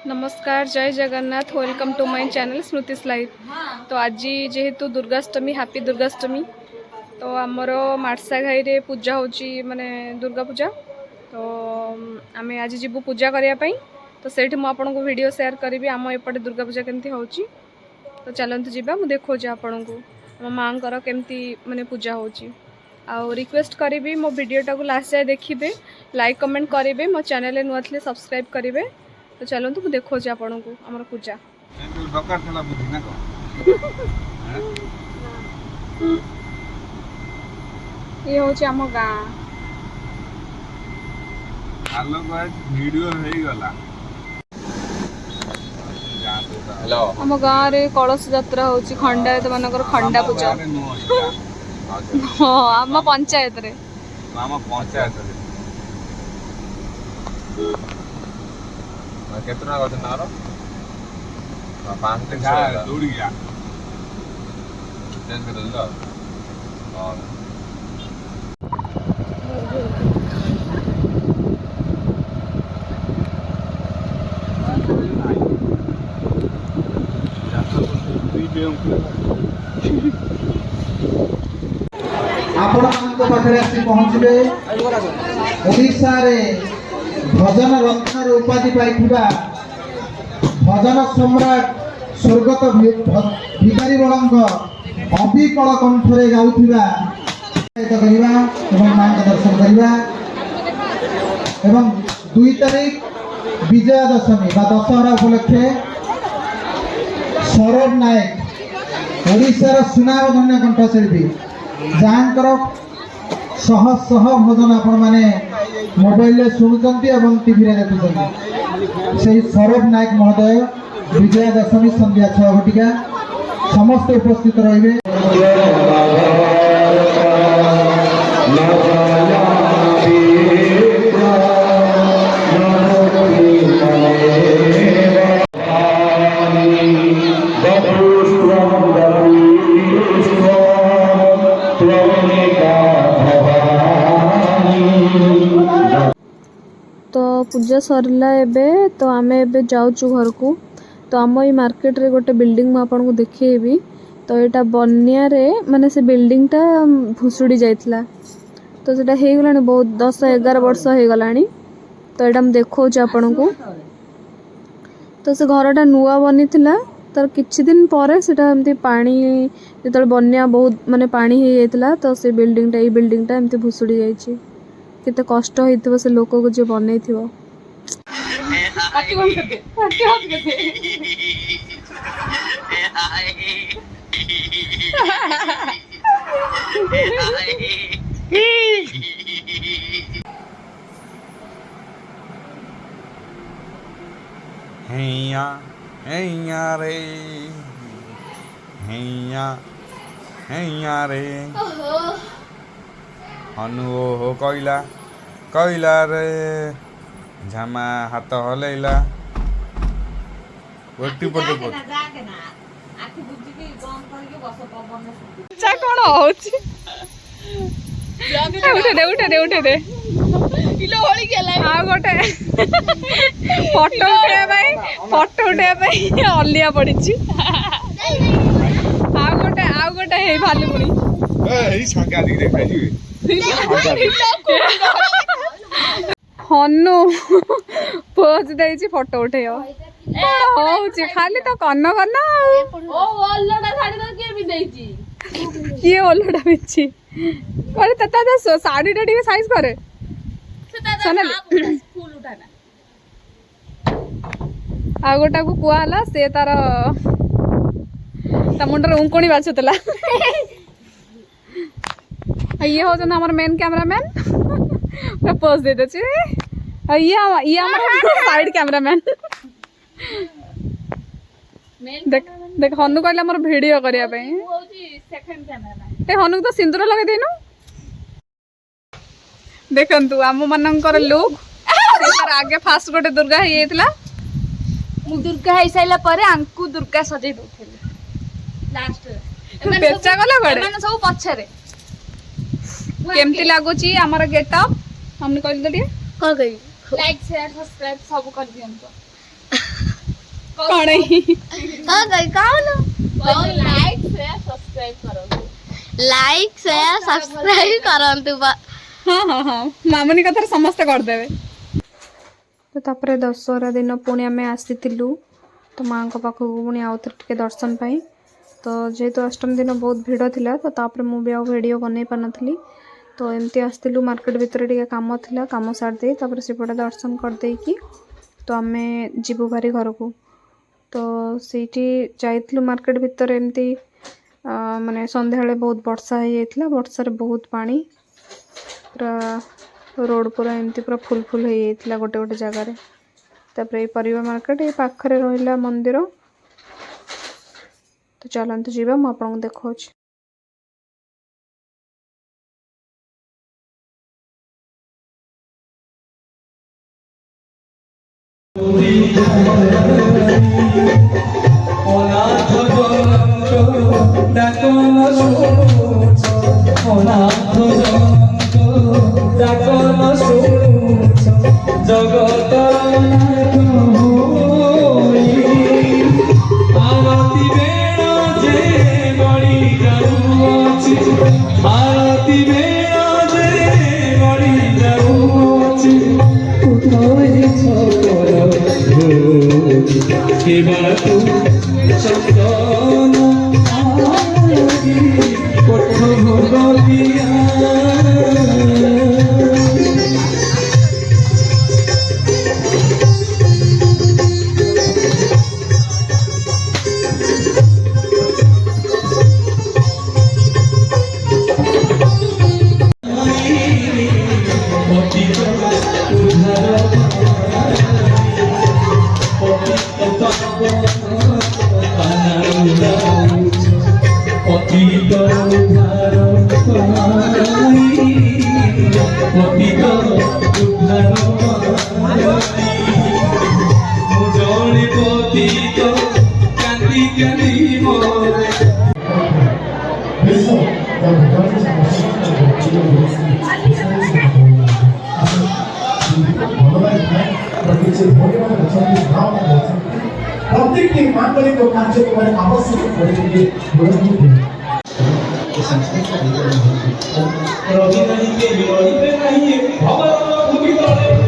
नमस्कार जय Jagannath welcome to my channel Smriti's life. तो आज जेहेतु दुर्गाष्टमी हैप्पी दुर्गाष्टमी तो आमर मार्सा घाई रे पूजा होची माने दुर्गा पूजा। तो आम आज जीवु पूजा करने तो सेठी मु आपन को वीडियो शेयर करी आम एपटे दुर्गा पूजा केमती होची। तो चलतु जीवा मु देखो आपन को आम माँ केमती माने पूजा होची। आउ रिक्वेस्ट करी मो वीडियोटा को लास्ट जाए देखिए लाइक कमेंट करेंगे मो चैनल नुआ थे सब्सक्राइब करेंगे। तो चलतु मु देखो आपन को आमर पूजा ये हूँ आम गाँ आम गाँव रे कलश यात्रा होची खंडायत मानकर खंडा पूजा हाँ आम पंचायत रे केतना गछ नारो 5 दिन से दौड़ी गया चेंज कर दो और आपण मानक पाखरे आसी पहुँचबे ओडिशा रे भजन रत्न उपाधि पाइथिबा भजन सम्राट स्वर्गत भिखारी बड़ंग अविकल कंठरे गाउथिबा करिबा एवं मां का दर्शन करिबा एवं 2 तारीख विजया दशमी बा दशहरा उपलक्षे सौरभ नायक ओडिशार सुनामधन्य कंठशिल्पी जहाँकर शह शह भजन आपण माने मोबाइल रे सुनुचंती एवं टीवी रे देखुचंती से सौरभ नायक महोदय विजया दशमी संध्या 6 घटिका समस्त उपस्थित रहिबे। तो पूजा सरला एबे तो आमे एबे जाउछु घर को। तो आम ये मार्केट रे गोटे बिल्डिंग में आपन को देखिएबी। तो यहाँ बन्या रे माने से बिल्डिंग टा भुसुड़ी जाइथिला तो सेटा हे गलानी बहुत 10-11 वर्ष हे गलानी। तो एटा हम देखो आपन को तो से घरटा नुआ बनी थिला तर किछि दिन परे सेटा एमती पानी जेतल बन्या बहुत माने पानी हे जाइथिला तो से बिल्डिंग टा एमती भुसुड़ी जाइछि। केते कष्ट होइथिबो से लोक को जे बनै थिबो। हैया हैया रे हैया हैया रे हनु हो कइला कइला रे झमा हाथ हलैला ओटी पटे पट चा कोन होची उठे दे किलो होली गेला आ गोटे फोटो उठे भाई अलिया पड़िची आ गोटे हे भालू पुणी ए संगा दिख देखाई जी हनु पोज देइची फोटो उठेयो होची खाली तो कन्न कन्न ओ ओल्लोडा साड़ी तो के भी देइची किए ओल्लोडा बिची करे तता साड़ी टा टिके साइज करे सोनाली फूल उठाना आ गोटा को कुआ हला से तार ता मुंडर उंकुणी बाछुतला ये हो जन हमर मेन कैमरामैन पूरा पोज दे दे ये हमर साइड कैमरामैन देख देख हनु कहले हमर वीडियो करिया पे होची सेकंड कैमरा ए हनु तो सिंदूर लगे देनु देखंतु आम मानकर लुक तार आगे फास्ट गोटे दुर्गा हे येतला मु दुर्गा हे साइला परे आंकु दुर्गा सजै दोथेले लास्ट बेचा गला बड़े माने सब पछरे केमती लागुची हमर गेटअप हमने कहली तो कौन कही लाइक शेयर सब्सक्राइब सब कर दियंतो। कौन है हां कई कौन लाइक शेयर सब्सक्राइब करंतु हाँ हाँ हाँ मामुनी कथार समस्ते करदेवे तो तापर दशहरा दिन पुणी आम आसीलु तो माँ पाखक पुणी आउ थे दर्शन पाई तो जेहेतु अष्टमी दिन बहुत भिड़ थिला तो तापर मुझे आउ वीडियो बन पार नी तो एमती आसलु मार्केट भितर टे कम थिला कम सारी तापर सेपटे दर्शन करदेकी तो आम जीवु भारी घर को तो सीठी जाइलु मार्केट भितर एमती माने संध्या बहुत वर्षा हो जाता वर्षा बहुत पानी पूरा रोड पूरा एमती पूरा फुल फुल हो जाता गोटे गोटे जगार तापर ये परिवा मार्केट ये पाखरे रहिला मंदिर तो चलते जीवा मुझे आपको देखा जगत आरती बेड़ा जे बड़ी जाऊची आरती बेड़ा जे बड़ी जाऊची उठोई छकर के बातु चंदन आरती कोठ भोगिया प्रत्येक मांगलिक कार्यक्रम आवश्यक रवि नहीं के विरोधी नहीं भगवान भूमि तले